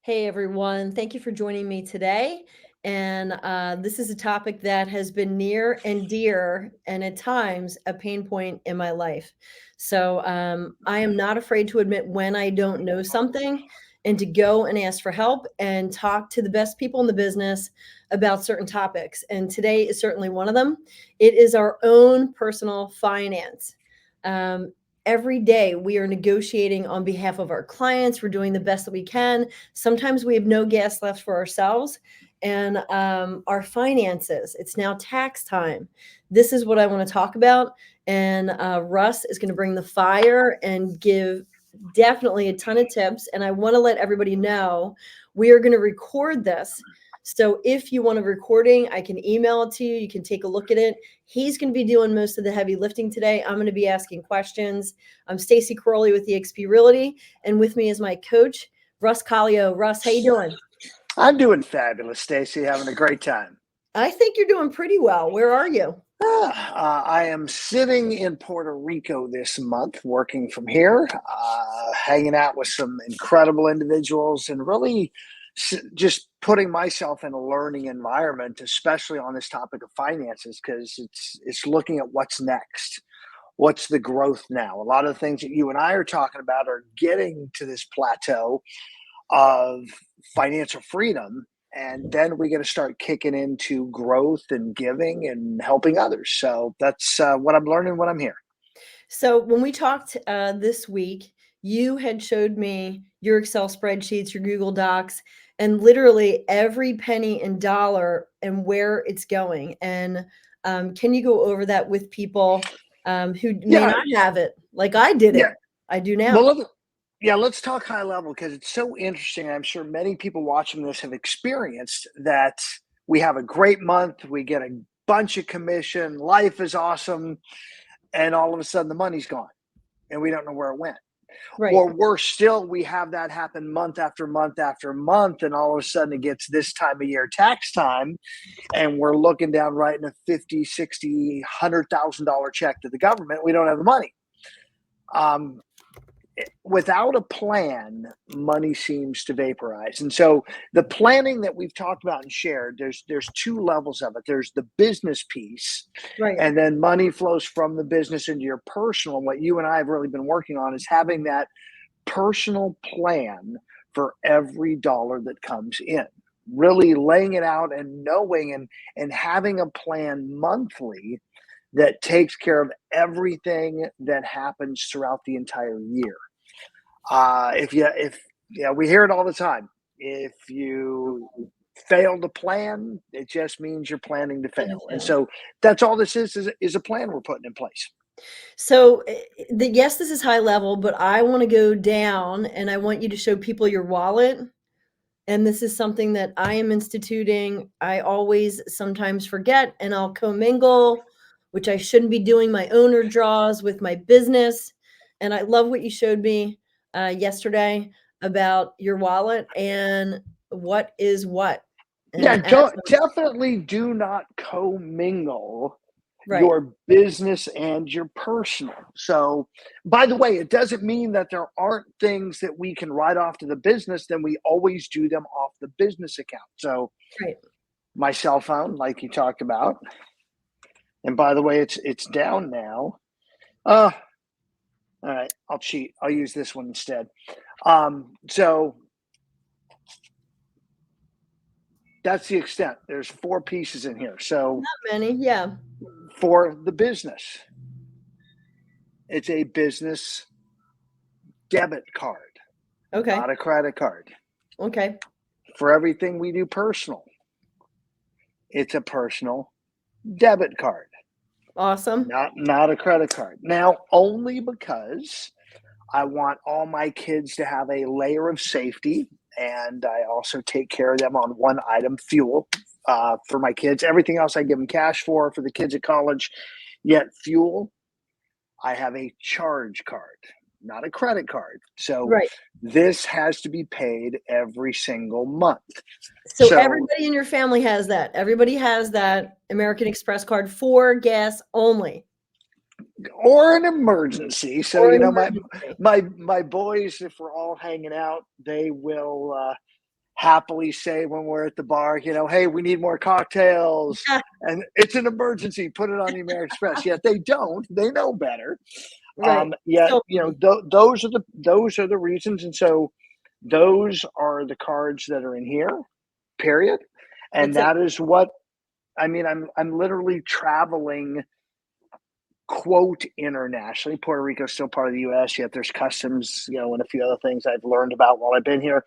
Hey everyone, thank you for joining me today. And this is a topic that has been near and dear, and at times a pain point in my life. I am not afraid to admit when I don't know something and to go and ask for help and talk to the best people in the business about certain topics. And today is certainly one of them. It is our own personal finance. Um, every day we are negotiating on behalf of our clients. We're doing the best that we can. Sometimes we have no gas left for ourselves and our finances. It's now tax time. This is what I want to talk about. And Russ is going to bring the fire and give definitely a ton of tips. And I want to let everybody know we are going to record this. So if you want a recording, I can email it to you. You can take a look at it. He's going to be doing most of the heavy lifting today. I'm going to be asking questions. I'm Stacie Koroly with eXp Realty, and with me is my coach, Russ Collio. Russ, how you doing? I'm doing fabulous, Stacie. Having a great time. I think you're doing pretty well. Where are you? I am sitting in Puerto Rico this month, working from here, hanging out with some incredible individuals, and really just putting myself in a learning environment, especially on this topic of finances, because it's looking at what's next. What's the growth now? A lot of the things that you and I are talking about are getting to this plateau of financial freedom. And then we got to start kicking into growth and giving and helping others. So that's what I'm learning when I'm here. So when we talked this week, you had showed me your Excel spreadsheets, your Google Docs, and literally every penny and dollar and where it's going. And can you go over that with people who may Yeah. not have it like I did it? Yeah. I do now. Well, let's talk high level because it's so interesting. I'm sure many people watching this have experienced that we have a great month, we get a bunch of commission, life is awesome, and all of a sudden the money's gone and we don't know where it went. Right. Or worse still, we have that happen month after month after month, and all of a sudden it gets this time of year, tax time, and we're looking down writing a 50, 60, $100,000 check to the government. We don't have the money. Without a plan, money seems to vaporize. And so the planning that we've talked about and shared, there's two levels of it. There's the business piece, Right. and then money flows from the business into your personal. And what you and I have really been working on is having that personal plan for every dollar that comes in, really laying it out and knowing and having a plan monthly that takes care of everything that happens throughout the entire year. We hear it all the time. If you fail to plan, it just means you're planning to fail. And so that's all this is a plan we're putting in place. So, yes, this is high level, but I want to go down and I want you to show people your wallet. And this is something that I am instituting. I always sometimes forget and I'll commingle, which I shouldn't be doing my owner draws with my business. And I love what you showed me yesterday about your wallet and what is what. Yeah, And as definitely do not commingle right, your business and your personal. So, by the way, it doesn't mean that there aren't things that we can write off to the business, then we always do them off the business account. So, right. my cell phone, like you talked about, and by the way, it's down now. All right, I'll cheat. I'll use this one instead. So that's the extent. There's 4 pieces in here. So Not many, yeah. for the business, it's a business debit card, Okay. not a credit card. Okay. For everything we do personal, it's a personal debit card, Awesome. not a credit card. Now, only because I want all my kids to have a layer of safety, and I also take care of them on one item, fuel, for my kids. Everything else I give them cash for the kids at college. Yet fuel, I have a charge card, not a credit card. So Right. this has to be paid every single month. So So, everybody in your family has that. Everybody has that American Express card for gas only. or an emergency. So, Or an you know, emergency. my boys, if we're all hanging out, they will happily say when we're at the bar, hey, we need more cocktails, and it's an emergency. Put it on the American Express. Yet they don't. They know better. Right. Yet So funny. those are the reasons, and so those are the cards that are in here. Period. And It's a that is what I mean. I'm literally traveling, quote, internationally. Puerto Rico is still part of the U.S. Yet there's customs, and a few other things I've learned about while I've been here.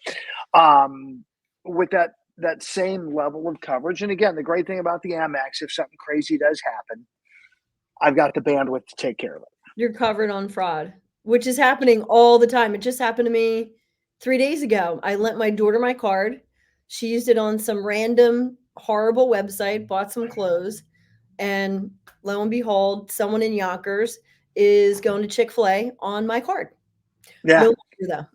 With that same level of coverage. And again, the great thing about the Amex, if something crazy does happen, I've got the bandwidth to take care of it. You're covered on fraud, which is happening all the time. It just happened to me 3 days ago. I lent my daughter my card. She used it on some random horrible website, bought some clothes, and lo and behold, someone in Yonkers is going to Chick-fil-A on my card. Yeah. No longer though.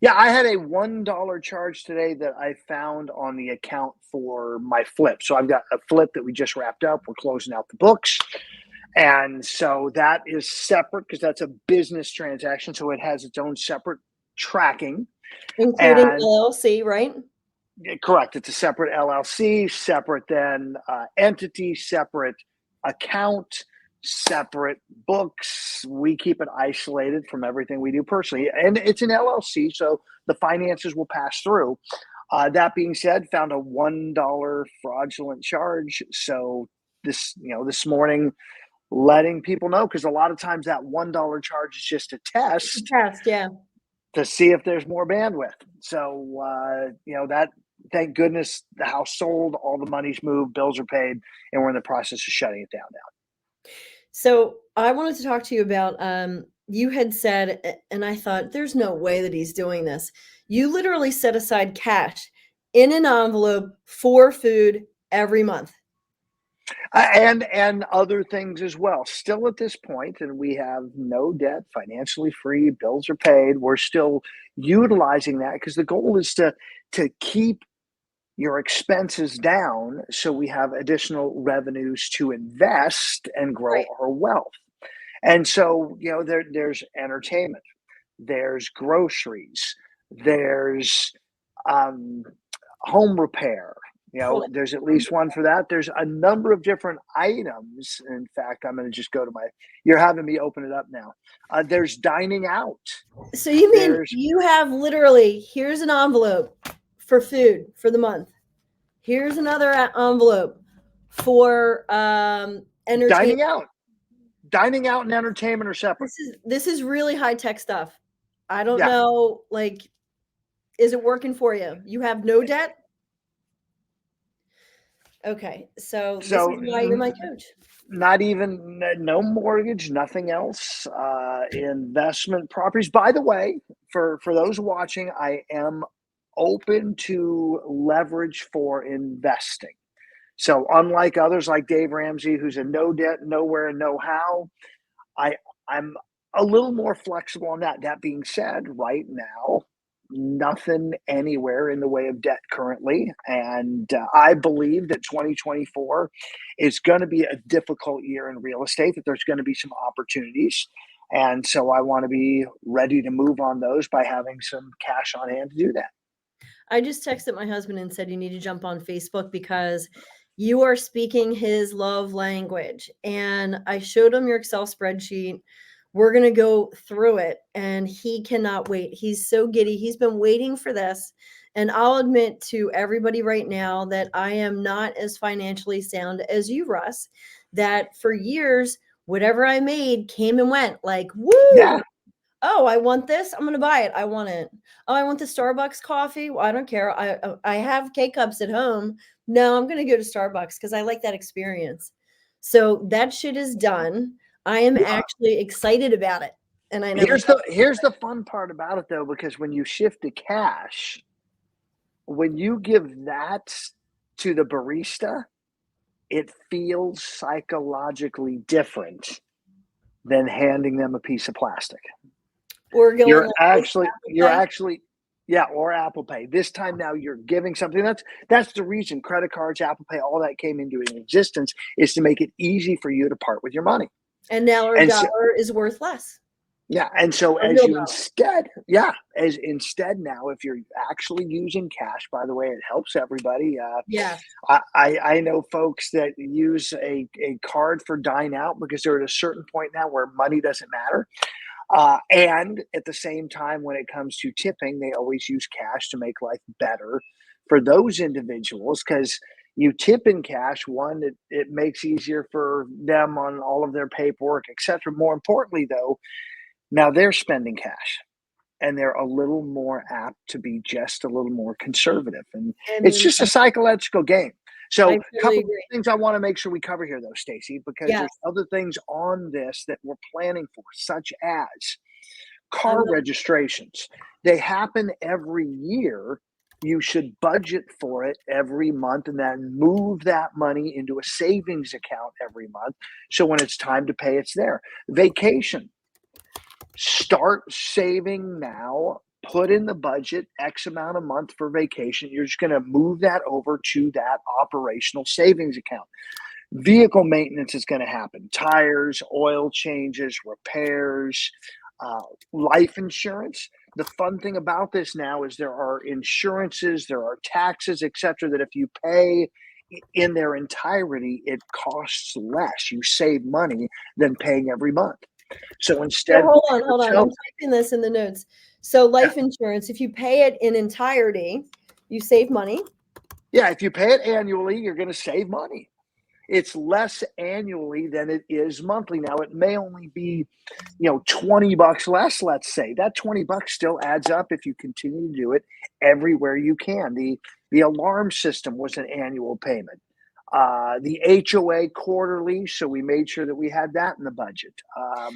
Yeah, I had a $1 charge today that I found on the account for my flip. So I've got a flip that we just wrapped up. We're closing out the books. And so that is separate because that's a business transaction. So it has its own separate tracking. Including And LLC, right? correct. It's a separate LLC, separate then entity, separate account, separate books. We keep it isolated from everything we do personally. And it's an LLC, so the finances will pass through. That being said, found a $1 fraudulent charge. So this morning, letting people know, because a lot of times that $1 charge is just a test Yeah. to see if there's more bandwidth. So, that, thank goodness the house sold, all the money's moved, bills are paid, and we're in the process of shutting it down now. So I wanted to talk to you about, you had said, and I thought, there's no way that he's doing this. You literally set aside cash in an envelope for food every month. And other things as well. Still at this point, and we have no debt, financially free, bills are paid. We're still utilizing that because the goal is to keep your expenses down so we have additional revenues to invest and grow Right. our wealth. And so, there's entertainment, there's groceries, there's home repair. Hold on. There's at least one for that. There's a number of different items. In fact, I'm going to just go to you're having me open it up now. There's dining out. So you mean There's you have literally, here's an envelope for food for the month. Here's another envelope for entertainment. dining out. Dining out and entertainment are separate. This is really high tech stuff. I don't Yeah. know, like, is it working for you? You have no debt? Okay, so this is why you're my coach. Not even, no mortgage, nothing else. Investment properties. By the way, for those watching, I am open to leverage for investing. So unlike others like Dave Ramsey, who's a no debt, nowhere, and no how, I'm a little more flexible on that. That being said, right now, nothing anywhere in the way of debt currently. And I believe that 2024 is going to be a difficult year in real estate, that there's going to be some opportunities. And so I want to be ready to move on those by having some cash on hand to do that. I just texted my husband and said, you need to jump on Facebook because you are speaking his love language. And I showed him your Excel spreadsheet. We're going to go through it and he cannot wait. He's so giddy. He's been waiting for this. And I'll admit to everybody right now that I am not as financially sound as you, Russ, that for years, whatever I made came and went like, woo. Yeah. Oh, I want this. I'm going to buy it. I want it. Oh, I want the Starbucks coffee. Well, I don't care. I have K-cups at home. No, I'm going to go to Starbucks because I like that experience. So that shit is done. I am actually excited about it. And I never here's the fun part about it though, because when you shift to cash, when you give that to the barista, it feels psychologically different than handing them a piece of plastic. Or going You're actually, yeah, or Apple Pay. This time now you're giving something. That's the reason credit cards, Apple Pay, all that came into existence, is to make it easy for you to part with your money. And now our dollar is worth less. Yeah, and so A as real you dollar. instead now, if you're actually using cash, by the way, it helps everybody. Yes. I know folks that use a card for dine out because they're at a certain point now where money doesn't matter. And at the same time, when it comes to tipping, they always use cash to make life better for those individuals because you tip in cash. One, it makes easier for them on all of their paperwork, etc. More importantly, though, now they're spending cash and they're a little more apt to be just a little more conservative. And it's And just a psychological game. So, I a totally couple of agree. things I want to make sure we cover here, though, Stacie, because Yes. there's other things on this that we're planning for, such as I'm car registrations. They happen every year. You should budget for it every month and then move that money into a savings account every month. So when it's time to pay, it's there. Vacation. Start saving now. Put in the budget X amount a month for vacation. You're just going to move that over to that operational savings account. Vehicle maintenance is going to happen, tires, oil changes, repairs, uh, life insurance. The fun thing about this now is there are insurances, there are taxes, etc., that if you pay in their entirety, it costs less. You save money than paying every month. So So instead, hold on. I'm typing this in the notes. So life insurance, if you pay it in entirety, you save money. yeah, if you pay it annually, you're going to save money. It's less annually than it is monthly. Now, it may only be, $20 less, let's say. That $20 still adds up if you continue to do it everywhere you can. The alarm system was an annual payment. The HOA quarterly, so we made sure that we had that in the budget. I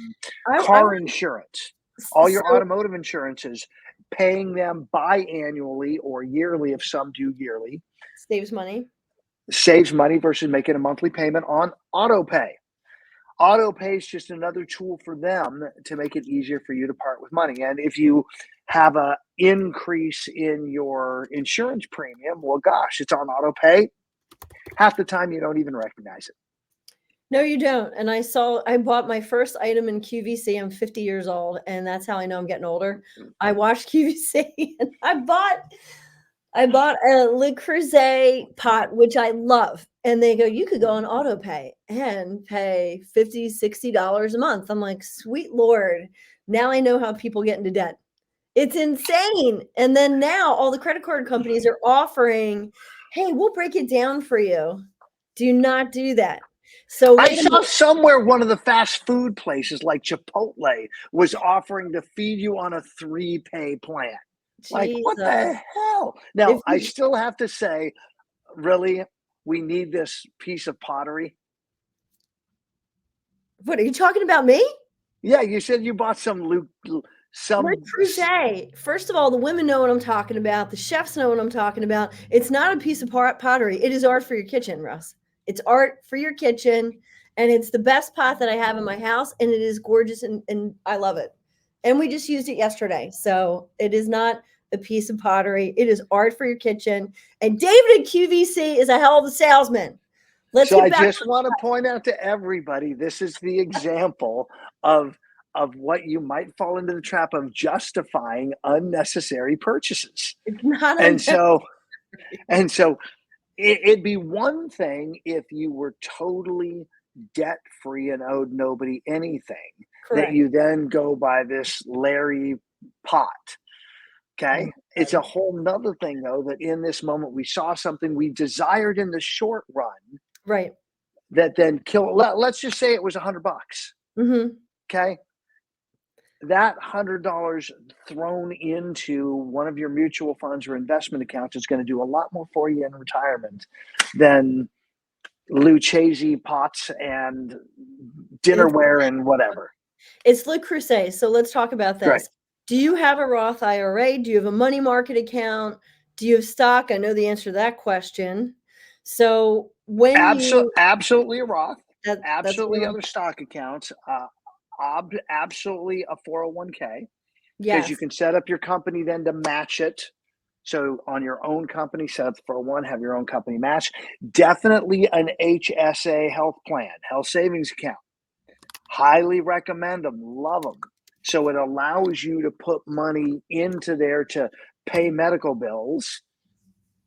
Car insurance, all your so automotive insurances, paying them biannually or yearly if some do yearly, saves money. saves money versus making a monthly payment on auto pay. Auto pay is just another tool for them to make it easier for you to part with money. And if you have a increase in your insurance premium, well, gosh, it's on auto pay. Half the time you don't even recognize it. No, you don't. And I bought my first item in QVC. I'm 50 years old, and that's how I know I'm getting older. I watched QVC and I bought a Le Creuset pot, which I love. And they go, you could go on auto pay and pay $50, $60 a month. I'm like, sweet Lord. Now I know how people get into debt. It's insane. And then now all the credit card companies are offering, hey, we'll break it down for you. Do not do that. So I wait a saw minute. somewhere one of the fast food places like Chipotle was offering to feed you on a 3-pay plan. Like, what Jesus. the hell? Now, If I you still have to say, really, we need this piece of pottery. What are you talking about me? Yeah, you said you bought some Le some. Creuset. First of all, the women know what I'm talking about. The chefs know what I'm talking about. It's not a piece of pottery. It is art for your kitchen, Russ. It's art for your kitchen, and it's the best pot that I have in my house, and it is gorgeous, and I love it. And we just used it yesterday, so it is not a piece of pottery. It is art for your kitchen. And David at QVC is a hell of a salesman. Let's So get I back. just want to point out to everybody, this is the example of what you might fall into the trap of justifying unnecessary purchases. It's not And unnecessary. so and so it'd be one thing if you were totally debt free and owed nobody anything, that Correct. you then go by this Larry pot. Oh Okay. my It's a God. whole nother thing, though, that in this moment we saw something we desired in the short run Right. that then kill. Let's just say it was $100. Mm-hmm. Okay. That $100 thrown into one of your mutual funds or investment accounts is going to do a lot more for you in retirement than Lucchese pots and It's dinnerware and whatever. It's Le Creuset. So let's talk about Right. this. Do you have a Roth IRA? Do you have a money market account? Do you have stock? I know the answer to that question. So when you Absolutely a Roth. that's what Absolutely I'm other stock accounts. Absolutely a 401k because you yes. can set up your company then to match it. So on your own company, set up for one, have your own company match. Definitely an HSA health plan, health savings account. Highly recommend them. Love them. So it allows you to put money into there to pay medical bills.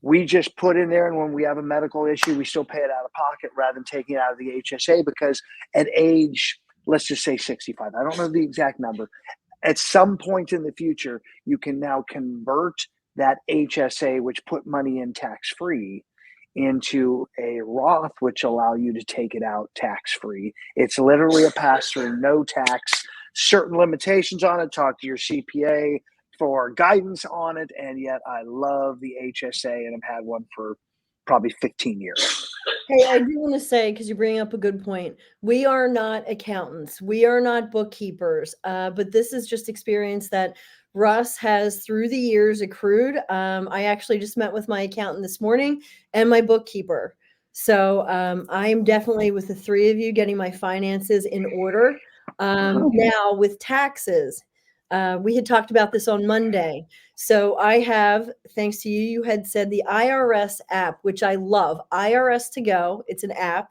We just put in there, and when we have a medical issue, we still pay it out of pocket rather than taking it out of the HSA, because at age, let's just say 65, I don't know the exact number, at some point in the future, you can now convert that HSA, which put money in tax-free, into a Roth, which allow you to take it out tax-free. It's literally a pass-through, no tax, certain limitations on it. Talk to your CPA for guidance on it. And yet I love the HSA, and I've had one for probably 15 years. Hey, I do want to say, because you bring up a good point, we are not accountants, we are not bookkeepers, but this is just experience that Russ has through the years accrued. I actually just met with my accountant this morning and my bookkeeper. So I am definitely with the three of you getting my finances in order. Now with taxes, we had talked about this on Monday. So I have, thanks to you, you had said the IRS app, which I love, IRS to go. It's an app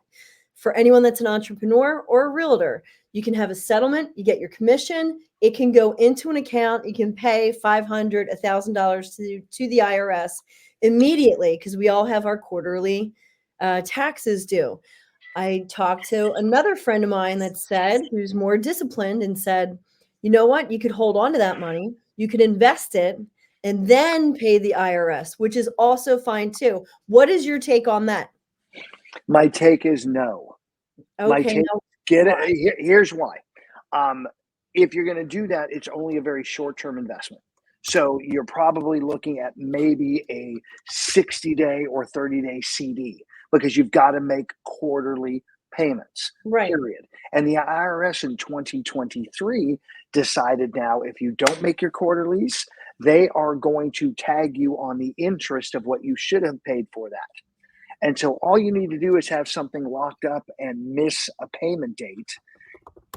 for anyone that's an entrepreneur or a realtor. You can have a settlement, you get your commission, it can go into an account, you can pay $500, $1,000 to the IRS immediately, because we all have our quarterly taxes due. I talked to another friend of mine that said, who's more disciplined, and said, you know what? You could hold on to that money. You could invest it and then pay the IRS, which is also fine too. What is your take on that? My take is no. My Okay, take, now get why? it. Here's why. If you're going to do that, it's only a very short-term investment. So you're probably looking at maybe a 60-day or 30-day CD, because you've got to make quarterly payments, Right. period. And the IRS in 2023 decided now, if you don't make your quarterlies, they are going to tag you on the interest of what you should have paid for that. And so all you need to do is have something locked up and miss a payment date,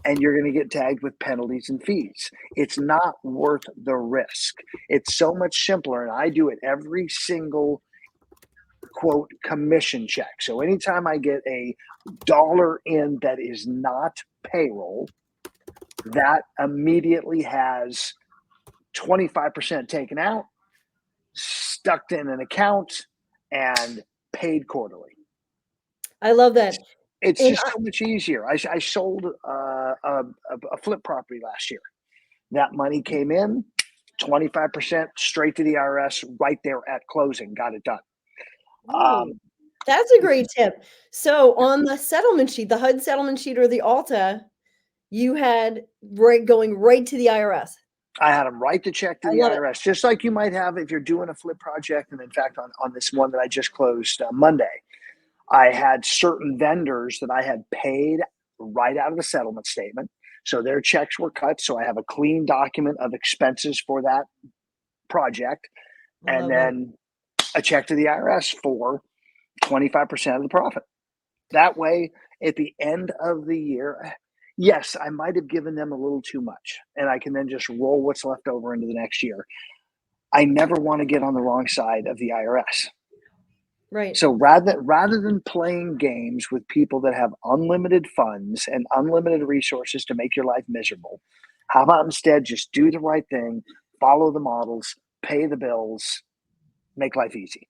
and you're going to get tagged with penalties and fees. It's not worth the risk. It's so much simpler. And I do it every single quote commission check. So anytime I get a dollar in that is not payroll, that immediately has 25% taken out, stuck in an account, and paid quarterly. I love that. It's And just so much easier. I sold a flip property last year. That money came in, 25% straight to the IRS right there at closing. Got it done. ooh, that's a great tip. So on the settlement sheet, the HUD settlement sheet or the Alta, you had going right to the IRS. I had them write the check to I the love it. IRS, just like you might have if you're doing a flip project. And in fact, on this one that I just closed Monday, I had certain vendors that I had paid right out of the settlement statement. So their checks were cut. So I have a clean document of expenses for that project, I and love that. then a check to the IRS for 25% of the profit. That way, at the end of the year, yes, I might have given them a little too much, and I can then just roll what's left over into the next year. I never want to get on the wrong side of the IRS. Right. So rather than playing games with people that have unlimited funds and unlimited resources to make your life miserable, how about instead just do the right thing, follow the models, pay the bills, make life easy?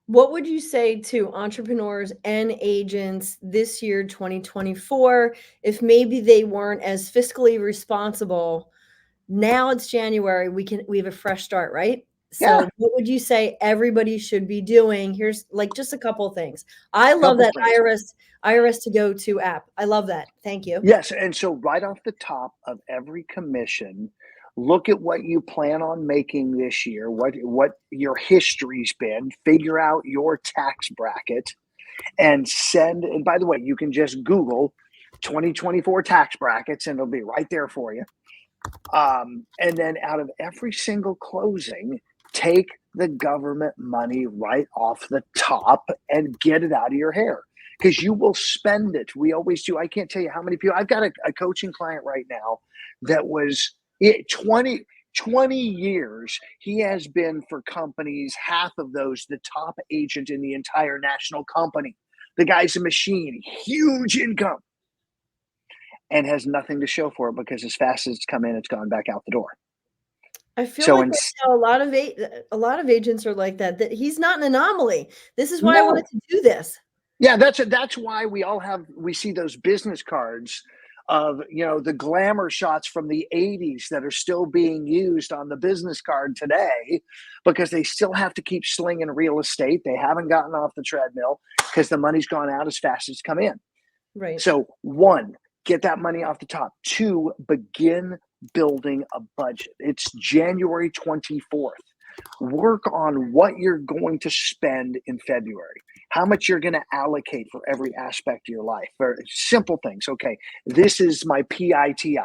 What would you say to entrepreneurs and agents this year, 2024, if maybe they weren't as fiscally responsible? Now it's January, we have a fresh start, right? Yeah, So what would you say everybody should be doing? Here's like just a couple of things. I love couple that things. IRS to go to app. I love that. Thank you. Yes, and so right off the top of every commission, look at what you plan on making this year, what your history's been, figure out your tax bracket, and send. And by the way, you can just Google 2024 tax brackets, and it'll be right there for you. And then out of every single closing, take the government money right off the top and get it out of your hair, because you will spend it. We always do. I can't tell you how many people. I've got a coaching client right now that was 20 years. He has been for companies, half of those, the top agent in the entire national company. The guy's a machine, huge income. and has nothing to show for it because as fast as it's come in, it's gone back out the door. I feel So like in, right now a lot of agents are like that, that he's not an anomaly. This is why I wanted no, to do this. yeah, that's why we see those business cards of, the glamour shots from the 80s that are still being used on the business card today, because they still have to keep slinging real estate. They haven't gotten off the treadmill because the money's gone out as fast as it's come in. Right. So, one, get that money off the top. Two, begin building a budget. It's January 24th. Work on what you're going to spend in February, how much you're going to allocate for every aspect of your life. For simple things. Okay, this is my PITI.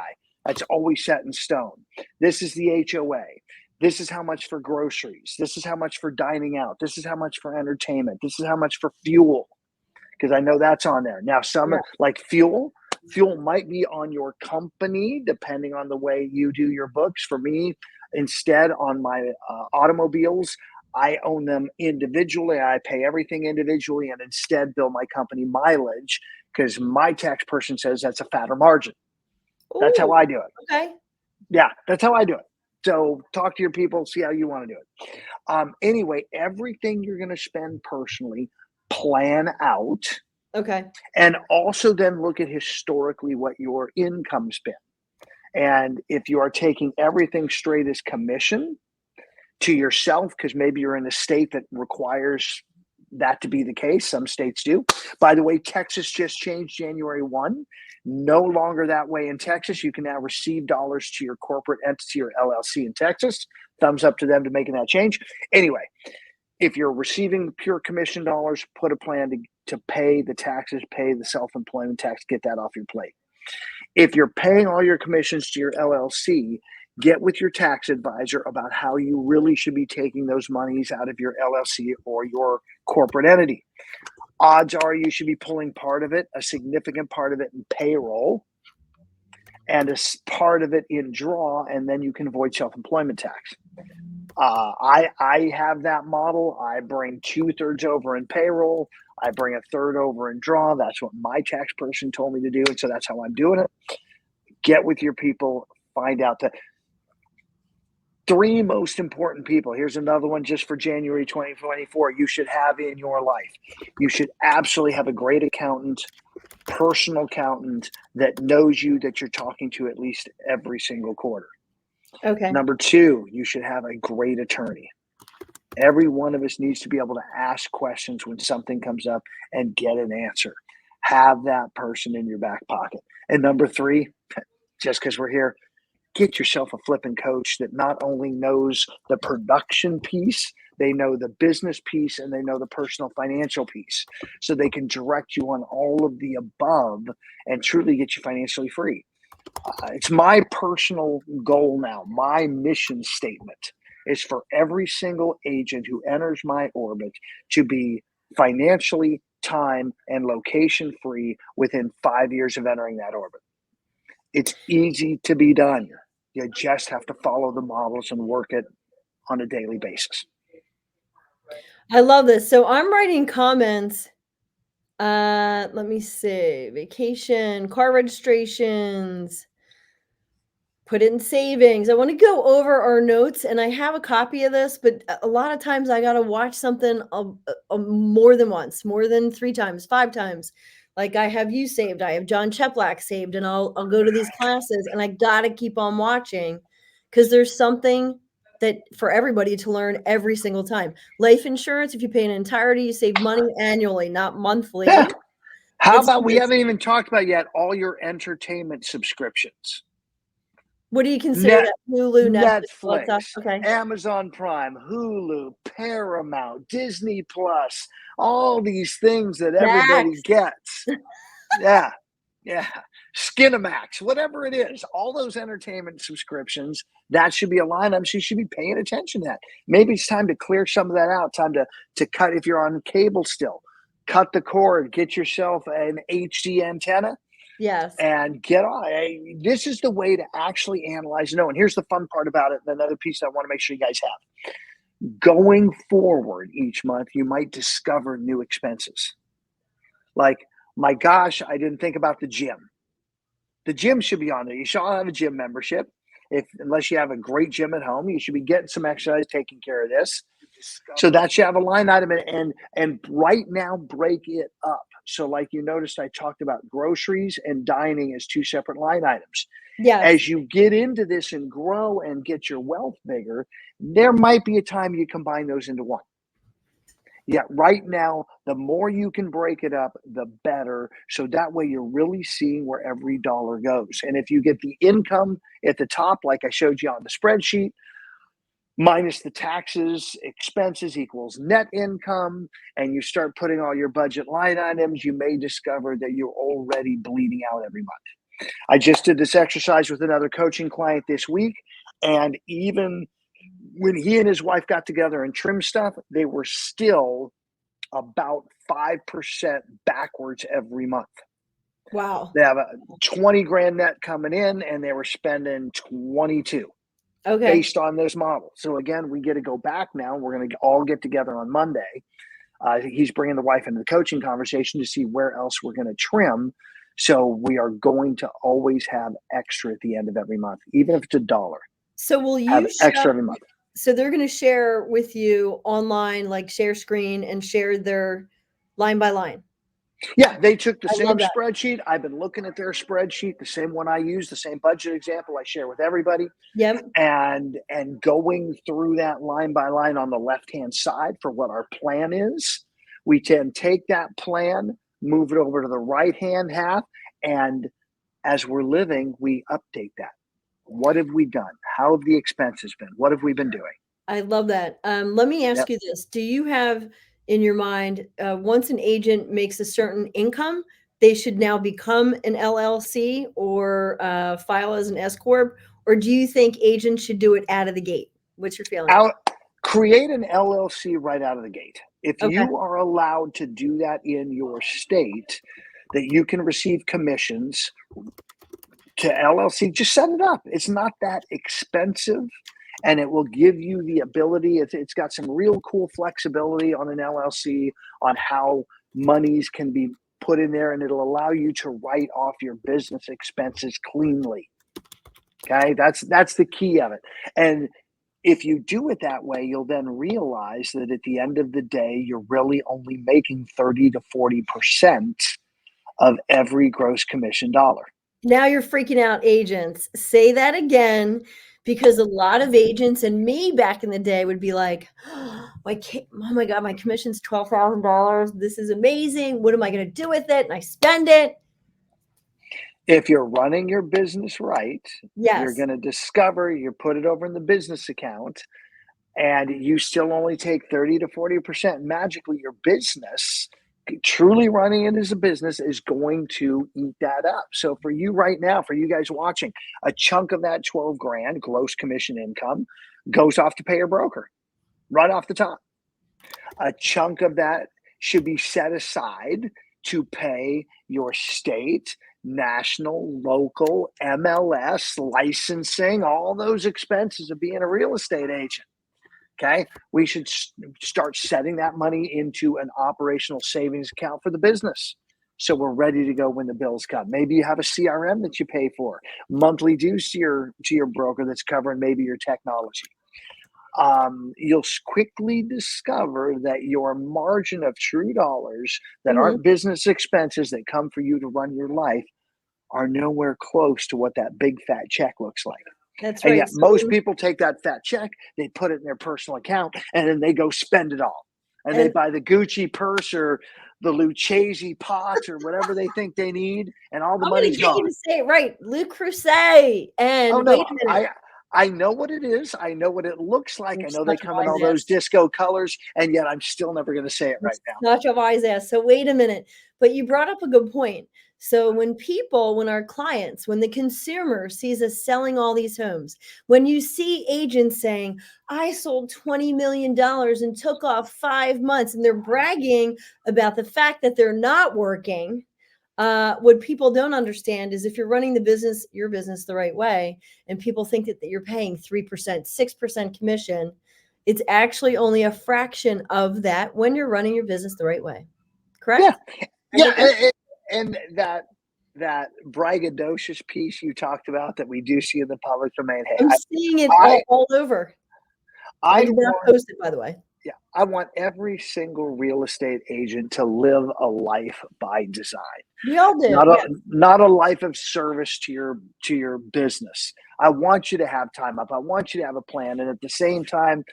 That's always set in stone. This is the HOA. This is how much for groceries. This is how much for dining out. This is how much for entertainment. This is how much for fuel, because I know that's on there. Now, some Yeah. like fuel might be on your company depending on the way you do your books. For me, instead, on my automobiles, I own them individually. I pay everything individually and instead bill my company mileage because my tax person says that's a fatter margin. That's how Ooh, I do it. okay. Yeah, that's how I do it. So talk to your people, see how you want to do it. Anyway, everything you're going to spend personally, plan out, Okay. and also then look at historically what your income's been. And if you are taking everything straight as commission to yourself, because maybe you're in a state that requires that to be the case, some states do. By the way, Texas just changed January 1. No longer that way in Texas. You can now receive dollars to your corporate entity or LLC in Texas. Thumbs up to them to making that change. Anyway, if you're receiving pure commission dollars, put a plan to pay the taxes, pay the self-employment tax, get that off your plate. If you're paying all your commissions to your LLC, get with your tax advisor about how you really should be taking those monies out of your LLC or your corporate entity. Odds are you should be pulling part of it, a significant part of it in payroll, and a part of it in draw, and then you can avoid self-employment tax. I have that model. I bring 2/3 over in payroll. I bring 1/3 over in draw. That's what my tax person told me to do, and so that's how I'm doing it. Get with your people. Find out the 3 most important people. Here's another one just for January 2024. You should have in your life. You should absolutely have a great accountant, personal accountant that knows you, that you're talking to at least every single quarter. Okay. Number 2, you should have a great attorney. Every one of us needs to be able to ask questions when something comes up and get an answer. Have that person in your back pocket. And number 3, just because we're here, get yourself a flipping coach that not only knows the production piece, they know the business piece, and they know the personal financial piece. So they can direct you on all of the above and truly get you financially free. It's my personal goal now. My mission statement is for every single agent who enters my orbit to be financially, time, and location free within 5 years of entering that orbit. It's easy to be done. You just have to follow the models and work it on a daily basis. I love this. So I'm writing comments. Let me see. Vacation, car registrations, put it in savings. I want to go over our notes, and I have a copy of this, but a lot of times I got to watch something more than once, more than 3 times, 5 times. Like I have you saved, I have John Cheplack saved, and I'll go to these classes, and I got to keep on watching because there's something that for everybody to learn every single time. Life insurance, if you pay an entirety, you save money annually, not monthly. Yeah. How It's about we just, haven't even talked about yet all your entertainment subscriptions? what do you consider Net that? Hulu, Netflix, all that Netflix, stuff? Okay. Amazon Prime, Hulu, Paramount, Disney Plus, all these things that everybody Max. gets. Yeah. Yeah. Skinamax, whatever it is, all those entertainment subscriptions, that should be a line item. So you should be paying attention to that. Maybe it's time to clear some of that out. Time to cut, if you're on cable still, cut the cord, get yourself an HD antenna Yes. and get on. This is the way to actually analyze. No, and here's the fun part about it. And another piece I want to make sure you guys have. Going forward each month, you might discover new expenses. Like, my gosh, I didn't think about the gym. The gym should be on there. You should all have a gym membership. Unless you have a great gym at home, you should be getting some exercise, taking care of this. So that should have a line item, and right now break it up. So like you noticed, I talked about groceries and dining as two separate line items. Yes. As you get into this and grow and get your wealth bigger, there might be a time you combine those into one. Yeah, right now, the more you can break it up, the better. So that way you're really seeing where every dollar goes. And if you get the income at the top, like I showed you on the spreadsheet, minus the taxes, expenses equals net income, and you start putting all your budget line items, you may discover that you're already bleeding out every month. I just did this exercise with another coaching client this week, and even when he and his wife got together and trimmed stuff, they were still about 5% backwards every month. Wow. They have a 20 grand net coming in, and they were spending 22 based on this model. So again, we get to go back now. We're going to all get together on Monday. He's bringing the wife into the coaching conversation to see where else we're going to trim. So we are going to always have extra at the end of every month, even if it's $1. So will you have extra every month? So they're going to share with you online, like share screen and share their line by line. Yeah, they took the same spreadsheet. I've been looking at their spreadsheet, the same one I use, the same budget example I share with everybody. Yep. And going through that line by line on the left-hand side for what our plan is. We can take that plan, move it over to the right-hand half, and as we're living, we update that. What have we done? How have the expenses been? What have we been doing? I love that. Let me ask you this. Do you have in your mind, once an agent makes a certain income, they should now become an LLC or file as an S Corp? Or do you think agents should do it out of the gate? What's your feeling? Create an LLC right out of the gate. If you are allowed to do that in your state, that you can receive commissions to LLC, just set it up. It's not that expensive, and it will give you the ability. It's got some real cool flexibility on an LLC on how monies can be put in there, and it'll allow you to write off your business expenses cleanly. Okay, that's the key of it. And if you do it that way, you'll then realize that at the end of the day, you're really only making 30 to 40% of every gross commission dollar. Now you're freaking out agents. Say that again, because a lot of agents and me back in the day would be like, oh my God, my commission's $12,000. This is amazing. What am I going to do with it? And I spend it. If you're running your business right, yes, you're going to discover you put it over in the business account and you still only take 30 to 40%. Magically, your business, truly running it as a business, is going to eat that up. So for you right now, for you guys watching, a chunk of that 12 grand gross commission income goes off to pay your broker right off the top. A chunk of that should be set aside to pay your state, national, local, MLS, licensing, all those expenses of being a real estate agent. Okay, we should start setting that money into an operational savings account for the business, so we're ready to go when the bills come. Maybe you have a CRM that you pay for, monthly dues to your broker that's covering maybe your technology. You'll quickly discover that your margin of true dollars that aren't business expenses that come for you to run your life are nowhere close to what that big fat check looks like. That's right. And yet most people take that fat check, they put it in their personal account, and then they go spend it all. And they buy the Gucci purse or the Lucchese pots or whatever they think they need, and all the money's gone. I'm going to get you to say it right. Le Creuset. And wait a minute. I know what it is. I know what it looks like. I know they come in all those disco colors, and yet I'm still never going to say it right now. Not your wise ass. So wait a minute. But you brought up a good point. So when our clients, when the consumer sees us selling all these homes, when you see agents saying, I sold $20 million and took off 5 months, and they're bragging about the fact that they're not working, what people don't understand is if you're running your business the right way, and people think that you're paying 3%, 6% commission, it's actually only a fraction of that when you're running your business the right way. Correct? Yeah. And that that braggadocious piece you talked about that we do see in the public domain. Hey, I'm seeing it I, all over. I I did not want, post it, by the way. yeah, I want every single real estate agent to live a life by design, We all do, not a yes. not a life of service to your business. I want you to have time up. I want you to have a plan, and at the same time,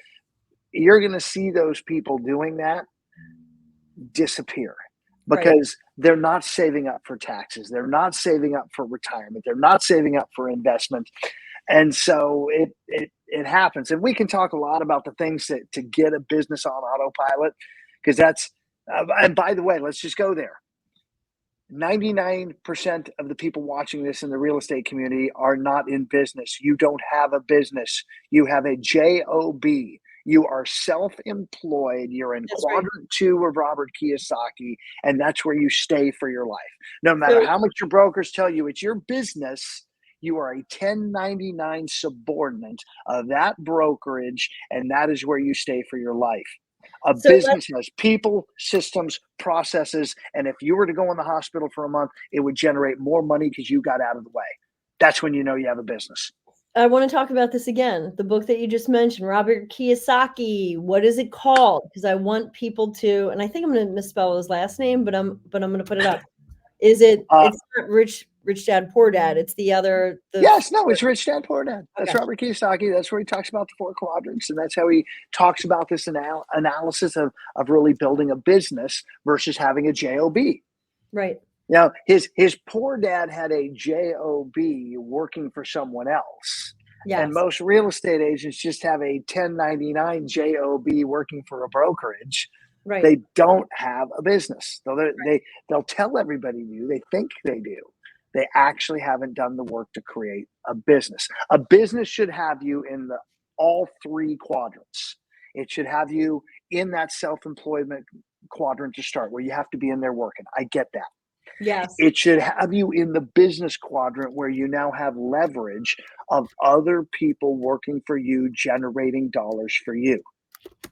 you're going to see those people doing that disappear Right. because they're not saving up for taxes. They're not saving up for retirement. They're not saving up for investment. And so it happens. And we can talk a lot about the things that to get a business on autopilot because that's and by the way, let's just go there. 99% of the people watching this in the real estate community are not in business. You don't have a business. You have a job. You are self-employed. You're in That's right. quadrant 2 of Robert Kiyosaki, and that's where you stay for your life. No matter So how much your brokers tell you it's your business, you are a 1099 subordinate of that brokerage, and that is where you stay for your life. A so let's business has people, systems, processes, and if you were to go in the hospital for a month, it would generate more money because you got out of the way. That's when you know you have a business. I want to talk about this again. The book that you just mentioned, Robert Kiyosaki. What is it called? Because I want people to, and I think I'm going to misspell his last name, but I'm going to put it up. Is it? Uh, It's not Rich Dad Poor Dad. It's the other. yes, no, it's Rich Dad Poor Dad. That's Okay. Robert Kiyosaki. That's where he talks about the 4 quadrants, and that's how he talks about this analysis of really building a business versus having a job. Right. Now, his poor dad had a job working for someone else. And Yes. most real estate agents just have a 1099 job working for a brokerage. Right. They don't have a business. They'll tell everybody they think they do. They actually haven't done the work to create a business. A business should have you in all 3 quadrants. It should have you in that self-employment quadrant to start, where you have to be in there working. I get that. Yes. It should have you in the business quadrant where you now have leverage of other people working for you, generating dollars for you.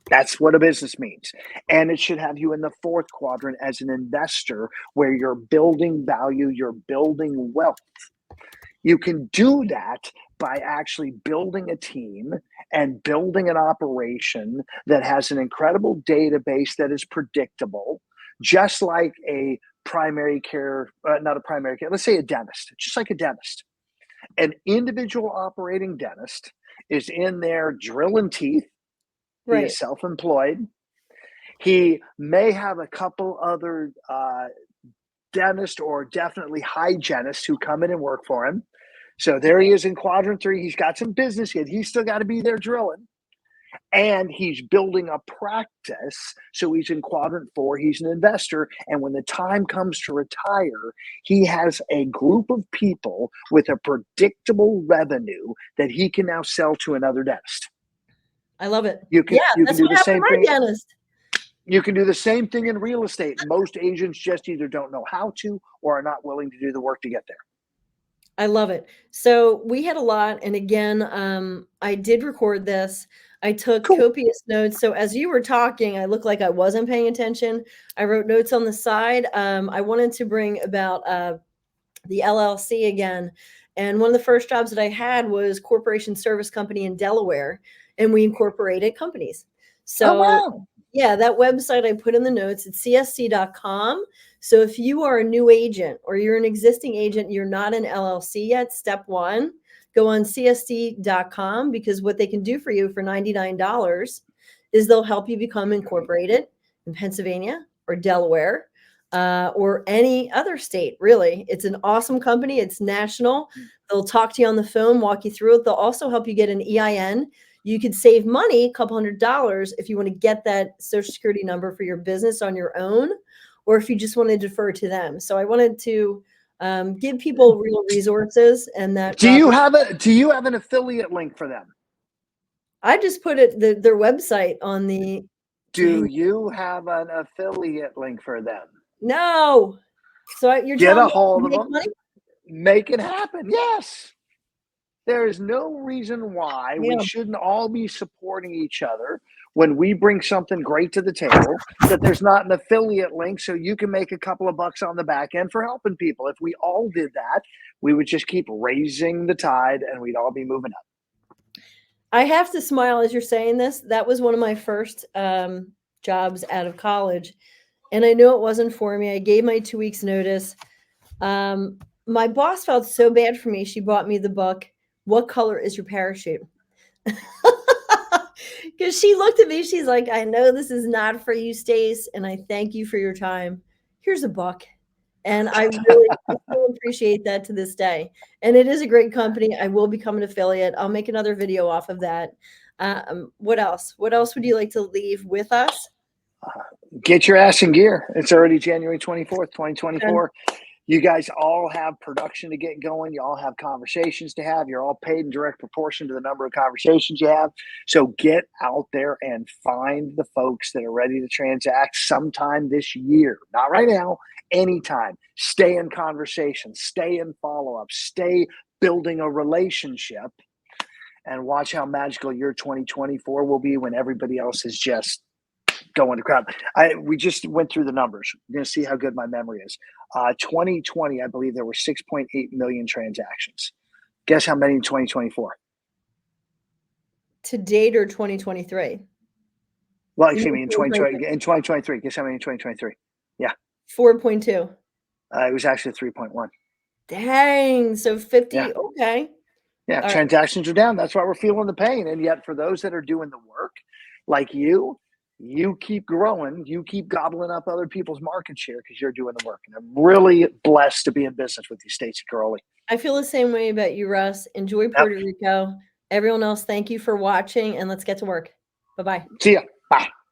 That's what a business means. And it should have you in the 4th quadrant as an investor where you're building value, you're building wealth. You can do that by actually building a team and building an operation that has an incredible database that is predictable, just like a primary care, not a primary care, let's say a dentist, just like a dentist. An individual operating dentist is in there drilling teeth. He Right. is self-employed. He may have a couple other dentists or definitely hygienists who come in and work for him. So there he is in quadrant 3. He's got some business yet. He's still got to be there drilling. And he's building a practice. So he's in quadrant 4. He's an investor. And when the time comes to retire, he has a group of people with a predictable revenue that he can now sell to another dentist. I love it. You can That's do what the happened same to thing. our dentist. You can do the same thing in real estate. Most agents just either don't know how to or are not willing to do the work to get there. I love it. So we had a lot. And again, I did record this. I took copious notes. So as you were talking, I looked like I wasn't paying attention. I wrote notes on the side. I wanted to bring about the LLC again. And one of the first jobs that I had was corporation service company in Delaware, and we incorporated companies. So wow. Yeah, that website I put in the notes, it's csc.com. So if you are a new agent or you're an existing agent, you're not an LLC yet, step 1, go on csc.com, because what they can do for you for $99 is they'll help you become incorporated in Pennsylvania or Delaware or any other state, really. It's an awesome company. It's national. They'll talk to you on the phone, walk you through it. They'll also help you get an EIN. You could save money, a couple $100s, if you want to get that Social Security number for your business on your own, or if you just want to defer to them. So I wanted to give people real resources. And that do you have an affiliate link for them? I just put their website on the. Do you have an affiliate link for them? No. So you're Get telling a me hold of make them. money? Make it happen. Yes. There is no reason why we shouldn't all be supporting each other. when we bring something great to the table, that there's not an affiliate link so you can make a couple of bucks on the back end for helping people. If we all did that, we would just keep raising the tide and we'd all be moving up. I have to smile as you're saying this. That was one of my first jobs out of college. And I knew it wasn't for me. I gave my 2 weeks notice. My boss felt so bad for me. She bought me the book, What Color is Your Parachute? Because she looked at me, she's like, I know this is not for you, Stace, and I thank you for your time. Here's a book. And I really appreciate that to this day. And it is a great company. I will become an affiliate. I'll make another video off of that. What else? What else would you like to leave with us? Get your ass in gear. It's already January 24th, 2024. You guys all have production to get going. You all have conversations to have. You're all paid in direct proportion to the number of conversations you have. So get out there and find the folks that are ready to transact sometime this year. Not right now, anytime. Stay in conversation, stay in follow-up, stay building a relationship, and watch how magical your 2024 will be when everybody else is just going to crap. We just went through the numbers. We're going to see how good my memory is. 2020, I believe there were 6.8 million transactions. Guess how many in 2024? To date or 2023? Well, excuse me, in 2023. Guess how many in 2023? Yeah. 4.2. It was actually 3.1. Dang. So 50. Yeah. Okay. Yeah. All Transactions are down. That's why we're feeling the pain. And yet for those that are doing the work, like you keep growing, you keep gobbling up other people's market share because you're doing the work. And I'm really blessed to be in business with you, Stacie Koroly. I feel the same way about you, Russ. Enjoy Puerto Rico. Everyone else, thank you for watching, and let's get to work. Bye-bye. See ya. Bye.